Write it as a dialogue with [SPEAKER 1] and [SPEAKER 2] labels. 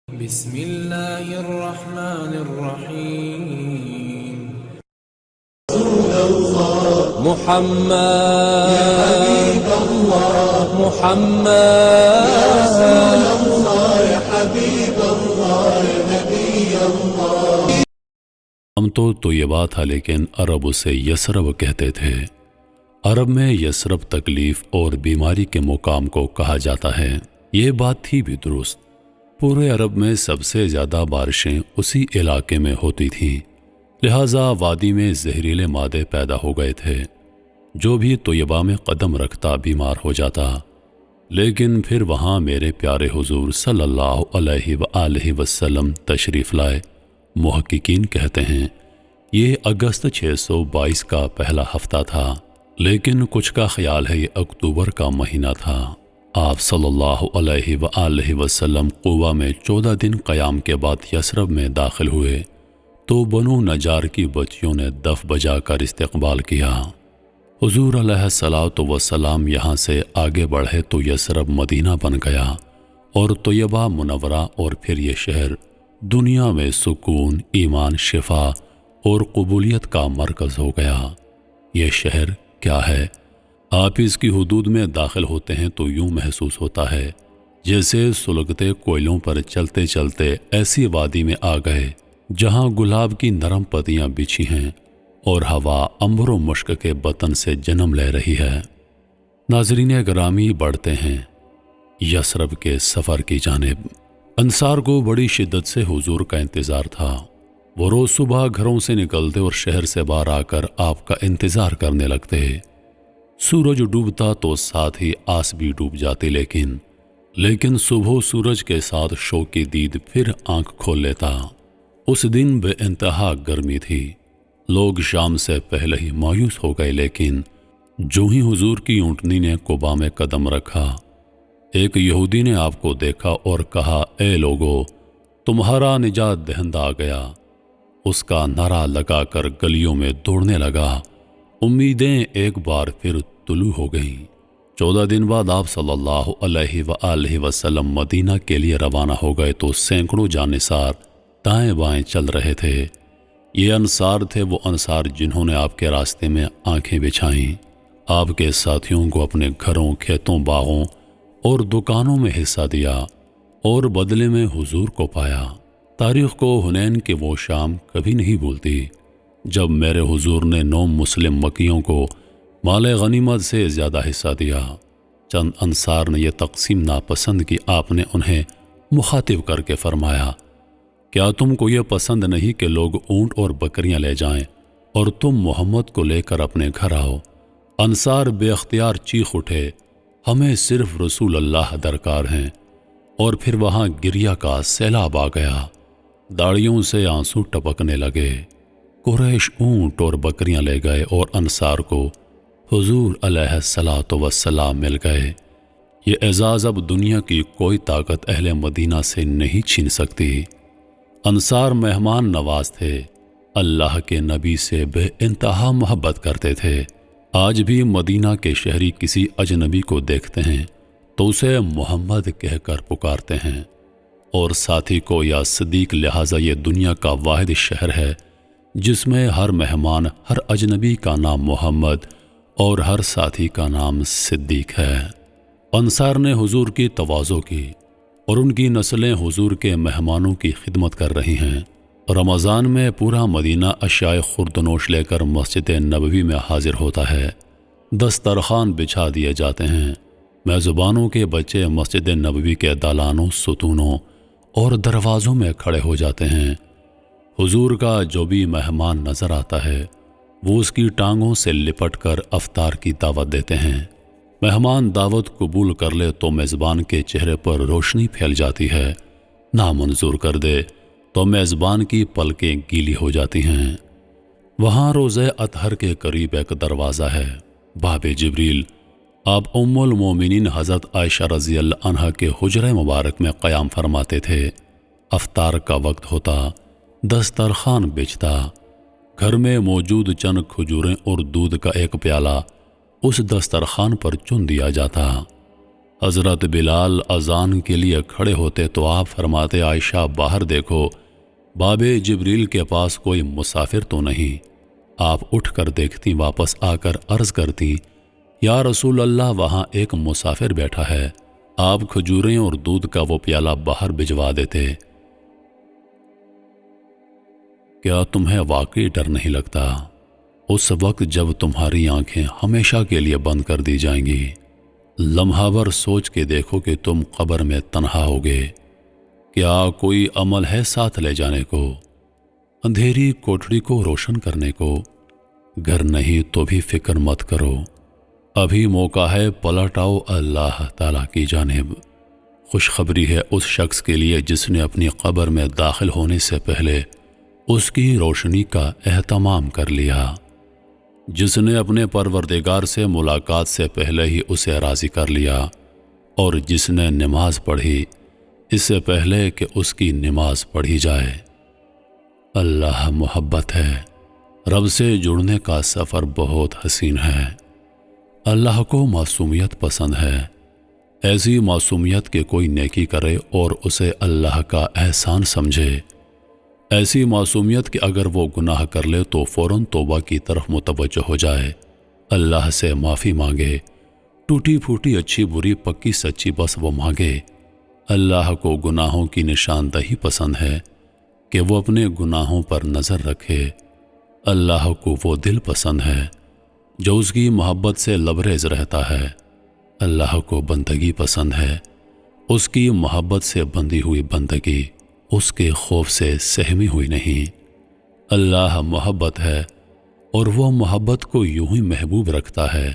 [SPEAKER 1] بسم الله الرحمن الرحيم. محمد يا حبيب الله، محمد يا رسول الله، يا حبيب الله، يا نبي الله.
[SPEAKER 2] ہم تو یہ بات تھا لیکن عرب اسے یسرب کہتے تھے۔ عرب میں یسرب تکلیف اور بیماری کے مقام کو کہا جاتا ہے۔ یہ بات تھی بھی درست۔ پورے عرب میں سب سے زیادہ بارشیں اسی علاقے میں ہوتی تھیں، لہٰذا وادی میں زہریلے مادے پیدا ہو گئے تھے۔ جو بھی طیبہ میں قدم رکھتا بیمار ہو جاتا، لیکن پھر وہاں میرے پیارے حضور صلی اللہ علیہ وآلہ وسلم تشریف لائے۔ محققین کہتے ہیں یہ اگست 622 کا پہلا ہفتہ تھا، لیکن کچھ کا خیال ہے یہ اکتوبر کا مہینہ تھا۔ آپ صلی اللہ علیہ وآلہ وسلم قوہ میں 14 دن قیام کے بعد یثرب میں داخل ہوئے تو بنو نجار کی بچیوں نے دف بجا کر استقبال کیا۔ حضور علیہ الصلاۃ والسلام یہاں سے آگے بڑھے تو یثرب مدینہ بن گیا اور طیبہ منورہ اور پھر یہ شہر دنیا میں سکون، ایمان، شفا اور قبولیت کا مرکز ہو گیا۔ یہ شہر کیا ہے؟ آپ اس کی حدود میں داخل ہوتے ہیں تو یوں محسوس ہوتا ہے جیسے سلگتے کوئلوں پر چلتے چلتے ایسی وادی میں آ گئے جہاں گلاب کی نرم پتیاں بچھی ہیں اور ہوا عنبر و مشک کے بطن سے جنم لے رہی ہے۔ ناظرین گرامی، بڑھتے ہیں یثرب کے سفر کی جانب۔ انصار کو بڑی شدت سے حضور کا انتظار تھا۔ وہ روز صبح گھروں سے نکلتے اور شہر سے باہر آ کر آپ کا انتظار کرنے لگتے۔ سورج ڈوبتا تو ساتھ ہی آس بھی ڈوب جاتی، لیکن صبح سورج کے ساتھ شوق کی دید پھر آنکھ کھول لیتا۔ اس دن بے انتہا گرمی تھی۔ لوگ شام سے پہلے ہی مایوس ہو گئے، لیکن جو ہی حضور کی اونٹنی نے قباء میں قدم رکھا، ایک یہودی نے آپ کو دیکھا اور کہا، اے لوگو، تمہارا نجات دہندہ آ گیا۔ اس کا نعرہ لگا کر گلیوں میں دوڑنے لگا۔ امیدیں ایک بار پھر طلوع ہو گئیں۔ 14 دن بعد آپ صلی اللہ علیہ وآلہ وسلم مدینہ کے لیے روانہ ہو گئے تو سینکڑوں جانثار دائیں بائیں چل رہے تھے۔ یہ انصار تھے، وہ انصار جنہوں نے آپ کے راستے میں آنکھیں بچھائیں، آپ کے ساتھیوں کو اپنے گھروں، کھیتوں، باغوں اور دکانوں میں حصہ دیا اور بدلے میں حضور کو پایا۔ تاریخ کو حنین کی وہ شام کبھی نہیں بھولتی جب میرے حضور نے 9 مسلم مکیوں کو مال غنیمت سے زیادہ حصہ دیا۔ چند انصار نے یہ تقسیم ناپسند کی۔ آپ نے انہیں مخاطب کر کے فرمایا، کیا تم کو یہ پسند نہیں کہ لوگ اونٹ اور بکریاں لے جائیں اور تم محمد کو لے کر اپنے گھر آؤ؟ انصار بے اختیار چیخ اٹھے، ہمیں صرف رسول اللہ درکار ہیں۔ اور پھر وہاں گریہ کا سیلاب آ گیا، داڑیوں سے آنسو ٹپکنے لگے۔ قریش اونٹ اور بکریاں لے گئے اور انصار کو حضور علیہ الصلاۃ والسلام مل گئے۔ یہ اعزاز اب دنیا کی کوئی طاقت اہل مدینہ سے نہیں چھین سکتی۔ انصار مہمان نواز تھے، اللہ کے نبی سے بے انتہا محبت کرتے تھے۔ آج بھی مدینہ کے شہری کسی اجنبی کو دیکھتے ہیں تو اسے محمد کہہ کر پکارتے ہیں، اور ساتھی کو یا صدیق۔ لہٰذا یہ دنیا کا واحد شہر ہے جس میں ہر مہمان، ہر اجنبی کا نام محمد اور ہر ساتھی کا نام صدیق ہے۔ انصار نے حضور کی تواضع کی اور ان کی نسلیں حضور کے مہمانوں کی خدمت کر رہی ہیں۔ رمضان میں پورا مدینہ اشیاء خوردنوش لے کر مسجد نبوی میں حاضر ہوتا ہے۔ دسترخوان بچھا دیے جاتے ہیں۔ میزبانوں کے بچے مسجد نبوی کے دالانوں، ستونوں اور دروازوں میں کھڑے ہو جاتے ہیں۔ حضور کا جو بھی مہمان نظر آتا ہے وہ اس کی ٹانگوں سے لپٹ کر افطار کی دعوت دیتے ہیں۔ مہمان دعوت قبول کر لے تو میزبان کے چہرے پر روشنی پھیل جاتی ہے، نامنظور کر دے تو میزبان کی پلکیں گیلی ہو جاتی ہیں۔ وہاں روضہ اطہر کے قریب ایک دروازہ ہے، باب جبریل۔ آپ ام المومنین حضرت عائشہ رضی اللہ عنہا کے حجرہ مبارک میں قیام فرماتے تھے۔ افطار کا وقت ہوتا، دسترخوان بچھتا، گھر میں موجود چند کھجوریں اور دودھ کا ایک پیالہ اس دسترخوان پر چن دیا جاتا۔ حضرت بلال اذان کے لیے کھڑے ہوتے تو آپ فرماتے عائشہ باہر دیکھو، باب جبریل کے پاس کوئی مسافر تو نہیں؟ آپ اٹھ کر دیکھتی، واپس آ کر عرض کرتی یا رسول اللہ وہاں ایک مسافر بیٹھا ہے۔ آپ کھجوریں اور دودھ کا وہ پیالہ باہر بھجوا دیتے۔ کیا تمہیں واقعی ڈر نہیں لگتا اس وقت جب تمہاری آنکھیں ہمیشہ کے لیے بند کر دی جائیں گی؟ لمحہ بھر سوچ کے دیکھو کہ تم قبر میں تنہا ہوگے۔ کیا کوئی عمل ہے ساتھ لے جانے کو، اندھیری کوٹڑی کو روشن کرنے کو؟ گر نہیں تو بھی فکر مت کرو، ابھی موقع ہے، پلٹ آؤ اللہ تعالیٰ کی جانب۔ خوشخبری ہے اس شخص کے لیے جس نے اپنی قبر میں داخل ہونے سے پہلے اس کی روشنی کا اہتمام کر لیا، جس نے اپنے پروردگار سے ملاقات سے پہلے ہی اسے راضی کر لیا، اور جس نے نماز پڑھی اس سے پہلے کہ اس کی نماز پڑھی جائے۔ اللہ محبت ہے، رب سے جڑنے کا سفر بہت حسین ہے۔ اللہ کو معصومیت پسند ہے، ایسی معصومیت کہ کوئی نیکی کرے اور اسے اللہ کا احسان سمجھے، ایسی معصومیت کہ اگر وہ گناہ کر لے تو فوراً توبہ کی طرف متوجہ ہو جائے، اللہ سے معافی مانگے، ٹوٹی پھوٹی اچھی بری پکی سچی بس وہ مانگے۔ اللہ کو گناہوں کی نشاندہی پسند ہے کہ وہ اپنے گناہوں پر نظر رکھے۔ اللہ کو وہ دل پسند ہے جو اس کی محبت سے لبریز رہتا ہے۔ اللہ کو بندگی پسند ہے، اس کی محبت سے بندھی ہوئی بندگی اس کے خوف سے سہمی ہوئی نہیں۔ اللہ محبت ہے اور وہ محبت کو یوں ہی محبوب رکھتا ہے